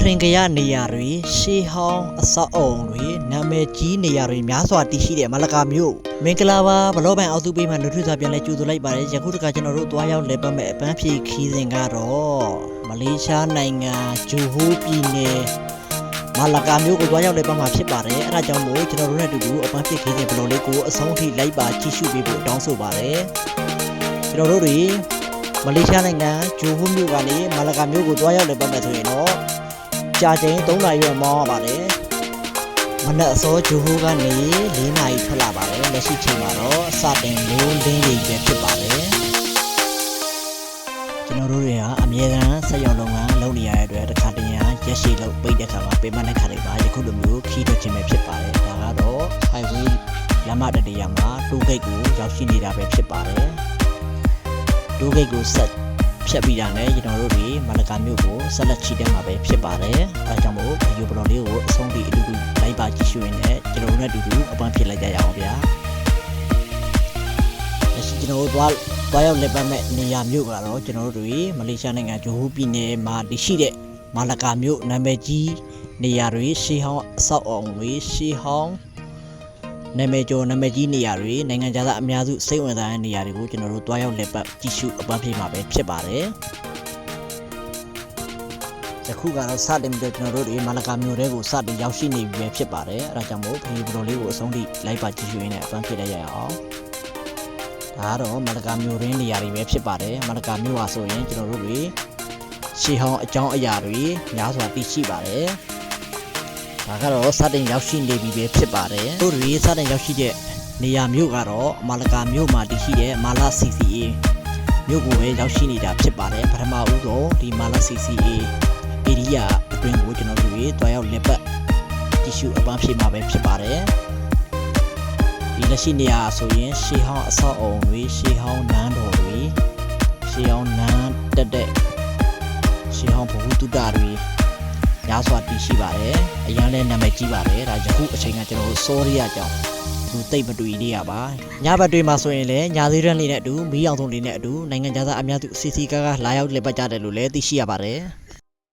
ရင်ကရနေရာတွေရှေးဟောင်းအဆောက်အုံတွေနာမည်ကြီးနေရာတွေများစွာတည်ရှိတဲ့မလကာမြို့မင်္ဂလာပါဘလော့ဘန်အောက်သူပေးမှနှုတ်ထွက်ပြန်လဲကြိုဆိုလိုက်ပါတယ်ယခုတခါကျွန်တော်တို့သွားရောက်လည်ပတ်မဲ့အပန်းဖြေခီးစဉ်ကတော့မလေးရှားနိုင်ငံဂျိုဟိုးပြည်နယ်မလကာမြို့ကိုသွားရောက်လည်ပတ်မှာဖြစ်ပါတယ်အဲဒါကြောင့်မို့ကျွန်တော်တို့နဲ့အတူတူအပန်းဖြေခီးစဉ်ဘလော့လေးကိုအဆုံးထိလိုက်ပါကြည့်ရှုပေးဖို့တောင်းဆိုပါတယ်ကျွန်တော်တို့တွေမလေးရှားနိုင်ငံဂျိုဟိုးမြို့ကနေမလကာမြို့ကိုသွားရောက်လည်ပတ်မဲ့ဆိုရင်တော့ကြာချိန်3နာရီရွယ်မောင်းရပါတယ်မနက်အစောဂျိုဟိုးကနေ4နာရီထွက်လာပါတယ်လက်ရှိချိန်မှာတော့စတင်မိုးလင်းနေပြီဖြစ်ပါတယ်ကျွန်တော်တို့တွေကအမြဲတမ်းဆက်ရောက်လုပ်ငန်းလုပ်နေရတဲ့အတွက်တစ်ခါတည်းရက်ရှိလို့ပိတ်တဲ့ခါမှာပေးမတဲ့ခါတွေပါယခုလိုမျိုးခီးထွက်ခြင်းပဲဖြစ်ပါတယ်ဒါကတော့ highway လမ်းမတရမှာတိုးဂိတ်ကိုရောက်ရှိနေတာပဲဖြစ်ပါတယ်တိုးဂိတ်ကိုဆက်ဖြတ်ပြီးတာနဲ့ကျွန်တော်တို့ဒီမလကာမြို့ကိုဆက်လက်ချီတက်မှာပဲဖြစ်ပါတယ်။အဲဒါကြောင့်မို့ဗီဒီယိုဘလော့လေးကိုအဆုံးထိအတူတူလိုက်ပါကြည့်ရှုရင်းနဲ့ကျွန်တော်တို့နဲ့အတူတူအပန်းဖြစ်လိုက်ကြရအောင်ဗျာ။လက်ရှိကျွန်တော်တို့သွားရောက်လက်ပတ်မဲ့နေရာမြို့ကတော့ကျွန်တော်တို့မလေးရှားနိုင်ငံဂျိုဟိုးပြည်နယ်မှာတည်ရှိတဲ့မလကာမြို့နာမည်ကြီးနေရာတွေရှေးဟောင်းအဆောက်အအုံတွေရှေးဟောင်းနာမည်ကျော်နာမည်ကြီးနေရာတွေနိုင်ငံခြားသားအများစုစိတ်ဝင်စားတဲ့နေရာတွေကိုကျွန်တော်တို့တွားရောက်လက်ပတ်ကြည့်ရှုအပန်းဖြေမှာပဲဖြစ်ပါတယ်။ယခုကတော့စတင်ပြီးတော့ကျွန်တော်တို့ဒီမလကာမြို့ထဲကိုစတင်ရောက်ရှိနေပြီပဲဖြစ်ပါတယ်။အဲဒါကြောင့်မို့ဗီဒီယိုဘလော့လေးကိုအဆုံးထိလိုက်ပါကြည့်ရှုရင်းနဲ့အပန်းဖြေလိုက်ရအောင်။ဒါကတော့မလကာမြို့ရင်းနေရာတွေပဲဖြစ်ပါတယ်။မလကာမြို့ဟာဆိုရင်ကျွန်တော်တို့တွေရှေးဟောင်းအကြောင်းအရာတွေများစွာသိရှိပါတယ်။ဒါကတော့စတင်ရောက်ရှိနေပြီပဲဖြစ်ပါတယ်။တို့တွေစတင်ရောက်ရှိတဲ့နေရာမြို့ကတော့မလကာမြို့မှာတည်ရှိတဲ့မာလာ CCA မြို့ကိုပဲရောက်ရှိနေတာဖြစ်ပါတယ်။ပထမဦးဆုံးဒီမာလာ CCA ဧရိယာအတွင်းကိုကျွန်တော်တို့တွေတွားရောက်လက်ပတ်ကြည့်ရှုအပန်းဖြေမှာပဲဖြစ်ပါတယ်။ဒီလက်ရှိနေရာဆိုရင်ရှေးဟောင်းအဆောက်အအုံတွေရှေးဟောင်းနန်းတော်တွေရှေးဟောင်းနန်းတက်တဲ့ရှေးဟောင်းဘုဟုတုတတွေများစွာတည်ရှိပါတယ်အရန်လည်းနာမည်ကြီးပါတယ်ဒါယခုအချိန်ကကျွန်တော်တို့စောရီယာကြောင့်လူသိပ်မတွေ့ရပါညဘက်တွေမှာဆိုရင်လည်းညာသေးရန်လေးနဲ့အတူမီးအောင်ဆုံးလေးနဲ့အတူနိုင်ငံခြားသားအများစုစီစီကားလာရောက်လည်ပတ်ကြတယ်လို့လည်းသိရှိရပါတယ်